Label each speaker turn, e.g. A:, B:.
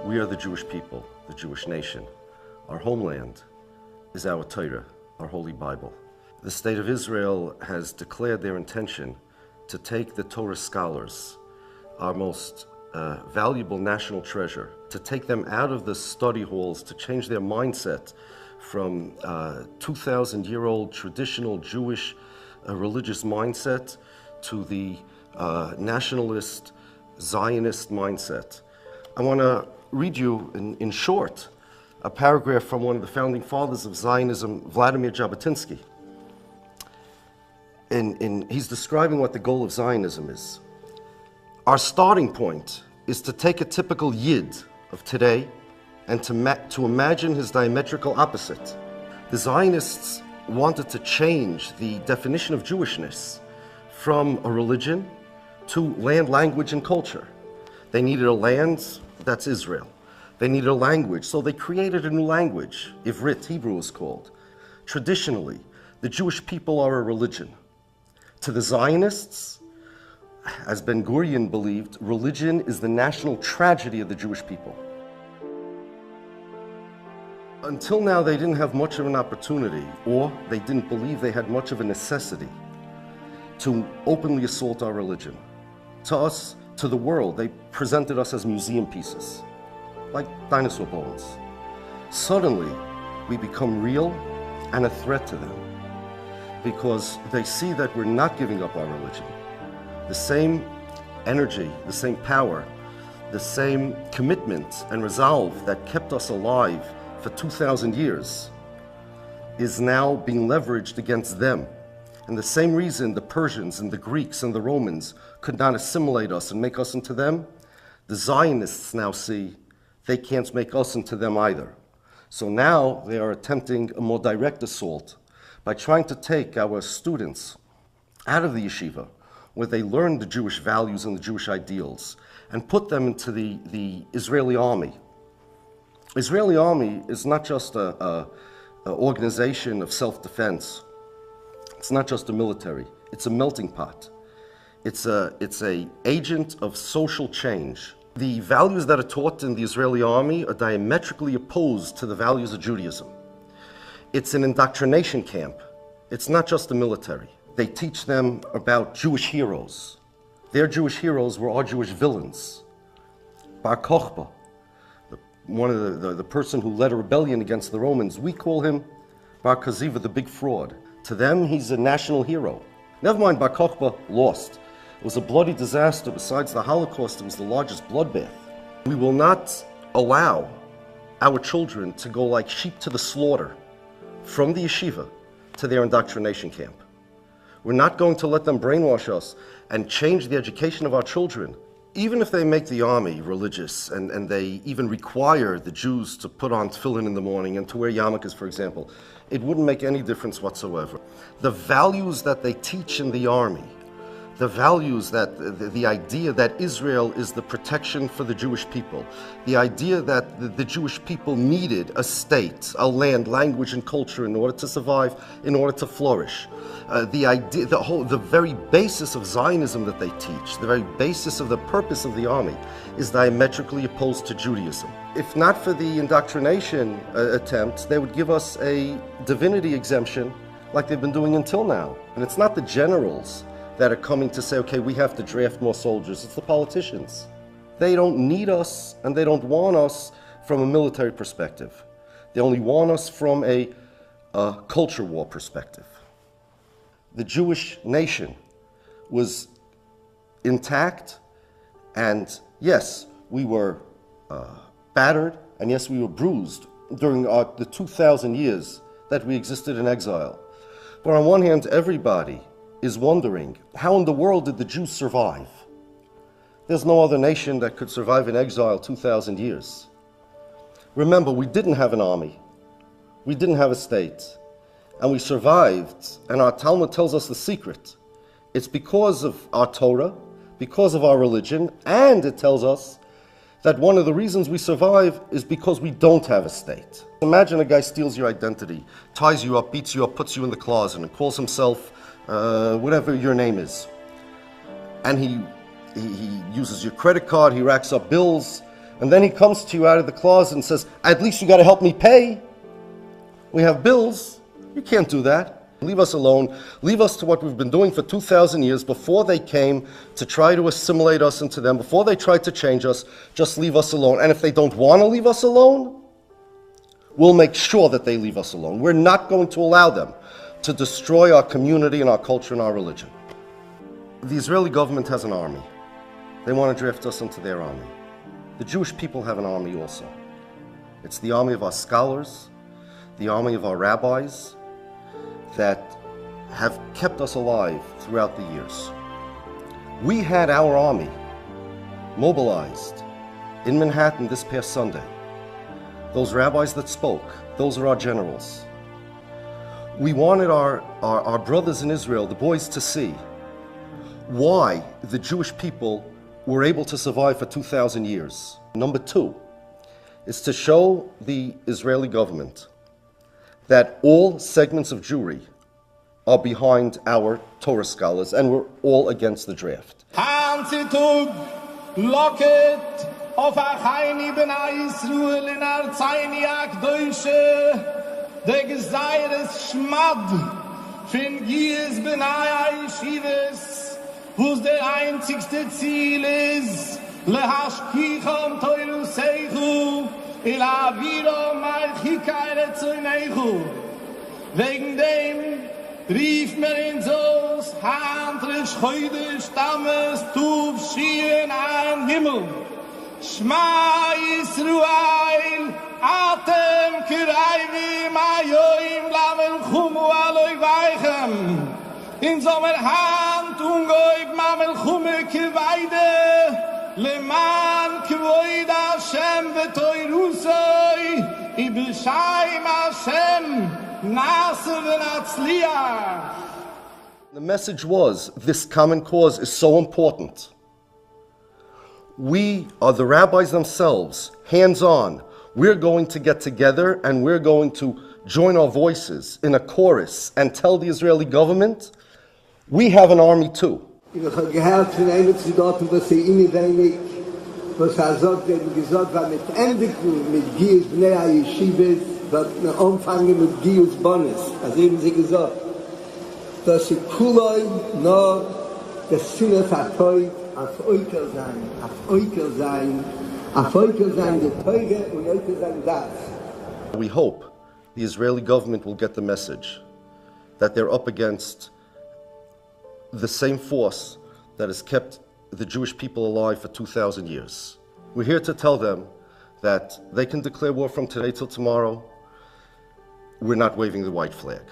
A: We are the Jewish people, the Jewish nation. Our homeland is our Torah, our Holy Bible. The State of Israel has declared their intention to take the Torah scholars, our most valuable national treasure, to take them out of the study halls, to change their mindset from 2,000-year-old traditional Jewish religious mindset to the nationalist, Zionist mindset. I want to read you, in short, a paragraph from one of the founding fathers of Zionism, Vladimir Jabotinsky. He's describing what the goal of Zionism is. Our starting point is to take a typical Yid of today and to imagine his diametrical opposite. The Zionists wanted to change the definition of Jewishness from a religion to land, language, and culture. They needed a land, that's Israel. They needed a language, so they created a new language. Ivrit, Hebrew is called. Traditionally, the Jewish people are a religion. To the Zionists, as Ben Gurion believed, religion is the national tragedy of the Jewish people. Until now, they didn't have much of an opportunity, or they didn't believe they had much of a necessity to openly assault our religion. To us, to the world, they presented us as museum pieces, like dinosaur bones. Suddenly, we become real and a threat to them, because they see that we're not giving up our religion. The same energy, the same power, the same commitment and resolve that kept us alive for 2,000 years is now being leveraged against them. And the same reason the Persians and the Greeks and the Romans could not assimilate us and make us into them, the Zionists now see they can't make us into them either. So now they are attempting a more direct assault by trying to take our students out of the yeshiva, where they learn the Jewish values and the Jewish ideals, and put them into the Israeli army. Israeli army is not just an organization of self-defense. It's not just a military. It's a melting pot. It's a agent of social change. The values that are taught in the Israeli army are diametrically opposed to the values of Judaism. It's an indoctrination camp. It's not just the military. They teach them about Jewish heroes. Their Jewish heroes were our Jewish villains. Bar Kokhba, one of the person who led a rebellion against the Romans, we call him Bar Koziva, the big fraud. To them, he's a national hero. Never mind, Bar Kokhba lost. It was a bloody disaster. Besides the Holocaust, it was the largest bloodbath. We will not allow our children to go like sheep to the slaughter from the yeshiva to their indoctrination camp. We're not going to let them brainwash us and change the education of our children. Even if they make the army religious and they even require the Jews to put on tefillin in the morning and to wear yarmulkes, for example, it wouldn't make any difference whatsoever. The values that they teach in the army, the values that, the idea that Israel is the protection for the Jewish people, the idea that the Jewish people needed a state, a land, language, and culture in order to survive, in order to flourish. The very basis of Zionism that they teach, the very basis of the purpose of the army, is diametrically opposed to Judaism. If not for the indoctrination attempt, they would give us a divinity exemption like they've been doing until now. And it's not the generals that are coming to say, okay, we have to draft more soldiers. It's the politicians. They don't need us and they don't want us from a military perspective. They only want us from a culture war perspective. The Jewish nation was intact, and yes, we were battered, and yes, we were bruised during the 2,000 years that we existed in exile. But on one hand, everybody is wondering, how in the world did the Jews survive? There's no other nation that could survive in exile 2,000 years. Remember, we didn't have an army. We didn't have a state. And we survived, and our Talmud tells us the secret. It's because of our Torah, because of our religion, and it tells us that one of the reasons we survive is because we don't have a state. Imagine a guy steals your identity, ties you up, beats you up, puts you in the closet, and calls himself whatever your name is. And he uses your credit card, he racks up bills, And then he comes to you out of the closet and says, at least you got to help me pay. We have bills. You can't do that. Leave us alone. Leave us to what we've been doing for 2,000 years before they came to try to assimilate us into them, before they tried to change us. Just leave us alone. And if they don't want to leave us alone, we'll make sure that they leave us alone. We're not going to allow them to destroy our community and our culture and our religion. The Israeli government has an army. They want to draft us into their army. The Jewish people have an army also. It's the army of our scholars, the army of our rabbis that have kept us alive throughout the years. We had our army mobilized in Manhattan this past Sunday. Those rabbis that spoke, those are our generals. We wanted our brothers in Israel, the boys, to see why the Jewish people were able to survive for 2,000 years. Number two is to show the Israeli government that all segments of Jewry are behind our Torah scholars and we're all against the draft.
B: Locket auf a Heini ben Israel in our Zaini Akdeutsche, der Geseires Schmad, fin Gies ben Yeshives, who's der einzigste Ziel ist, lehashkicham Teuru Seichu, ila viro malchikaire Zuneichu. Wegen dem rief mir ins Haus, handrisch heute stammes, tuf schien an Himmel. Shma Yisrael, atem kirayvi mayoim lamen chumu aloi weichem. In sommer hand ungoib mamel chume kiweide, leman kvoid Hashem v'toirusoi, ibishayim Hashem,
A: the message was, this common cause is so important. We are the rabbis themselves, hands-on. We're going to get together and we're going to join our voices in a chorus and tell the Israeli government, we have an army too.
C: dat na anfangen mit Gius Bonnes, als eben sie gesagt, dass sie Kuloi nur das Sinne verteut, auf Oikel sein, der Teuge und Oikel sein darf.
A: We hope the Israeli government will get the message that they're up against the same force that has kept the Jewish people alive for 2,000 years. We're here to tell them that they can declare war from today till tomorrow. We're not waving the white flag.